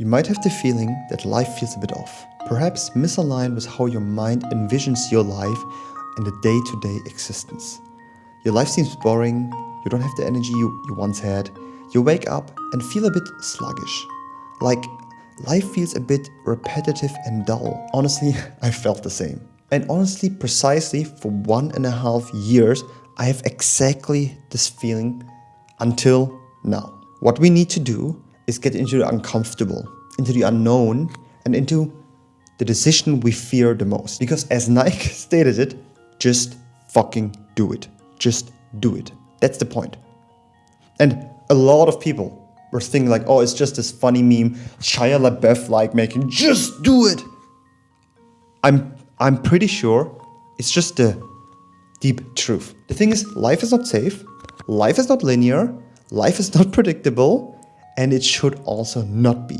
You might have the feeling that life feels a bit off, perhaps misaligned with how your mind envisions your life and the day-to-day existence. Your life seems boring, you don't have the energy you once had, you wake up and feel a bit sluggish. Like life feels a bit repetitive and dull. Honestly, I felt the same. And honestly, precisely for 1.5 years, I have exactly this feeling until now. What we need to do is get into the uncomfortable, into the unknown, and into the decision we fear the most. Because as Nike stated it, just fucking do it. Just do it. That's the point. And a lot of people were thinking like, oh, it's just this funny meme, Shia LaBeouf like making, just do it. I'm pretty sure it's just the deep truth. The thing is, life is not safe, life is not linear, life is not predictable, and it should also not be.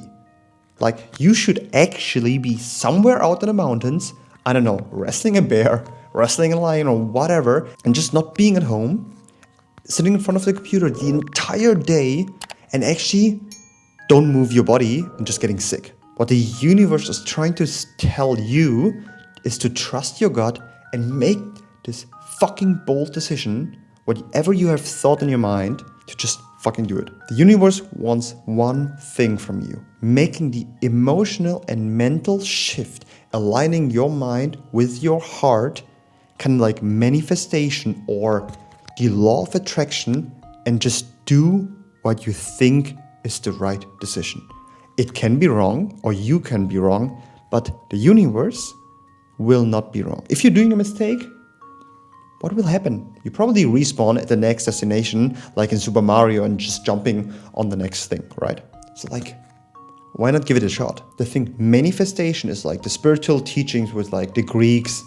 Like, you should actually be somewhere out in the mountains, I don't know, wrestling a bear, wrestling a lion, or whatever, and just not being at home, sitting in front of the computer the entire day, and actually don't move your body and just getting sick. What the universe is trying to tell you is to trust your gut and make this fucking bold decision, whatever you have thought in your mind, to just fucking do it. The universe wants one thing from you: making the emotional and mental shift, aligning your mind with your heart, kind of like manifestation or the law of attraction, and just do what you think is the right decision. It can be wrong, or you can be wrong, but the universe will not be wrong. If you're doing a mistake, what will happen? You probably respawn at the next destination, like in Super Mario, and just jumping on the next thing, right? So like, why not give it a shot? The thing, manifestation is like the spiritual teachings with like the Greeks,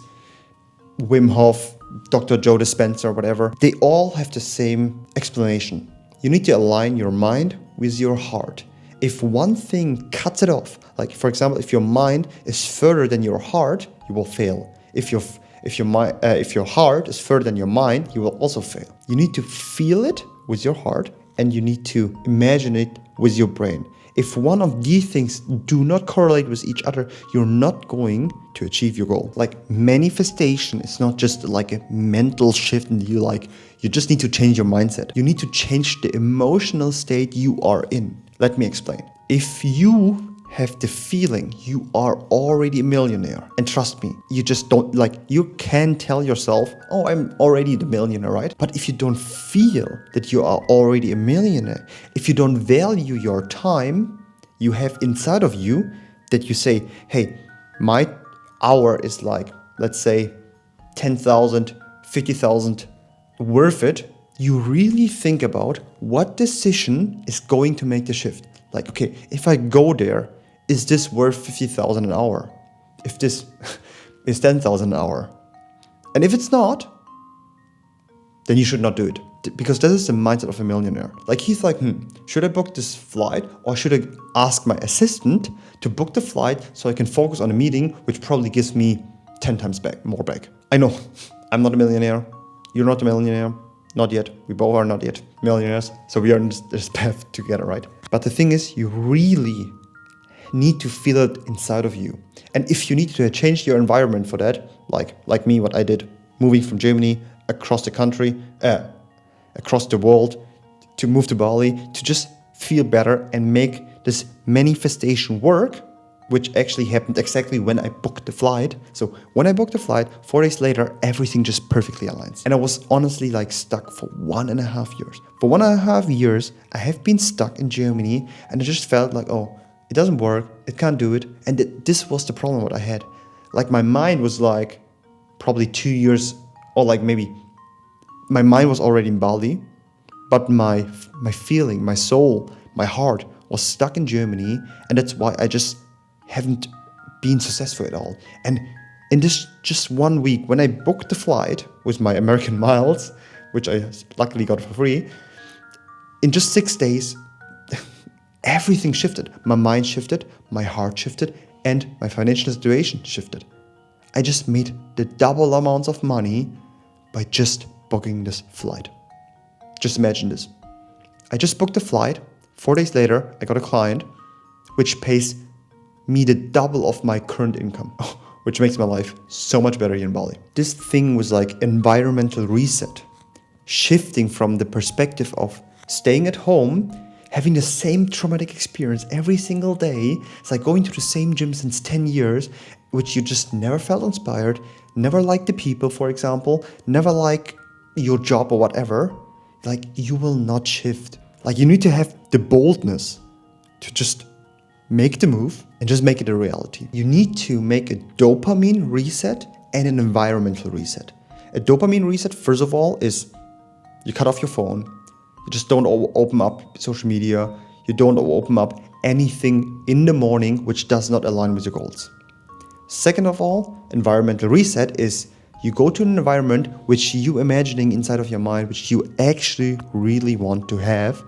Wim Hof, Dr. Joe Dispenza, whatever. They all have the same explanation. You need to align your mind with your heart. If one thing cuts it off, like for example, if your mind is further than your heart, you will fail. If your heart is further than your mind, you will also fail. You need to feel it with your heart, and you need to imagine it with your brain. If one of these things do not correlate with each other, you're not going to achieve your goal. Like, manifestation is not just like a mental shift and you just need to change your mindset. You need to change the emotional state you are in. Let me explain. If you have the feeling you are already a millionaire, and trust me, you just don't, like, you can tell yourself, oh, I'm already the millionaire, right? But if you don't feel that you are already a millionaire, if you don't value your time you have inside of you, that you say, hey, my hour is like, let's say 10,000, 50,000 worth it, you really think about what decision is going to make the shift. Like, okay, if I go there, is this worth 50,000 an hour? If this is 10,000 an hour? And if it's not, then you should not do it. Because that is the mindset of a millionaire. Like, he's like, should I book this flight, or should I ask my assistant to book the flight so I can focus on a meeting which probably gives me 10 times more back? I know, I'm not a millionaire. You're not a millionaire. Not yet. We both are not yet millionaires. So we are on this path together, right? But the thing is, you really need to feel it inside of you. And if you need to change your environment for that, like me, what I did, moving from Germany across the country, across the world, to move to Bali, to just feel better and make this manifestation work, which actually happened exactly when I booked the flight. So when I booked the flight, 4 days later, everything just perfectly aligns. And I was honestly like stuck for 1.5 years. For 1.5 years, I have been stuck in Germany, and I just felt like, oh, it doesn't work, it can't do it. And this was the problem what I had. Like, my mind was like probably 2 years, or like maybe my mind was already in Bali, but my feeling, my soul, my heart was stuck in Germany. And that's why I just haven't been successful at all. And in this just 1 week, when I booked the flight with my American miles, which I luckily got for free, in just 6 days, everything shifted. My mind shifted, my heart shifted, and my financial situation shifted. I just made the double amounts of money by just booking this flight. Just imagine this. I just booked the flight. 4 days later, I got a client which pays me the double of my current income, which makes my life so much better here in Bali. This thing was like environmental reset, shifting from the perspective of staying at home, having the same traumatic experience every single day. It's like going to the same gym since 10 years, which you just never felt inspired, never liked the people, for example, never like your job or whatever. Like, you will not shift. Like, you need to have the boldness to just make the move and just make it a reality. You need to make a dopamine reset and an environmental reset. A dopamine reset, first of all, is you cut off your phone. You just don't open up social media. You don't open up anything in the morning which does not align with your goals. Second of all, environmental reset is you go to an environment which you imagining inside of your mind, which you actually really want to have,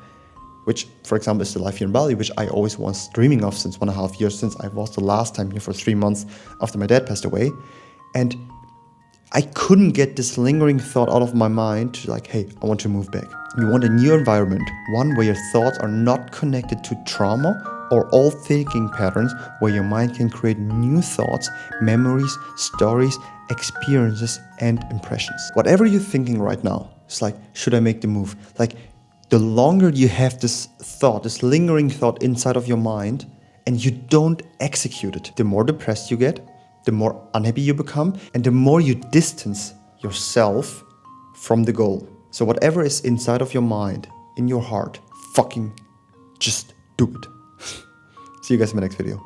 which, for example, is the life here in Bali, which I always was dreaming of since 1.5 years, since I was the last time here for 3 months after my dad passed away. And I couldn't get this lingering thought out of my mind to like, hey, I want to move back. You want a new environment, one where your thoughts are not connected to trauma or old thinking patterns, where your mind can create new thoughts, memories, stories, experiences, and impressions. Whatever you're thinking right now, it's like, should I make the move? Like, the longer you have this thought, this lingering thought inside of your mind, and you don't execute it, the more depressed you get, the more unhappy you become, and the more you distance yourself from the goal. So whatever is inside of your mind, in your heart, fucking just do it. See you guys in my next video.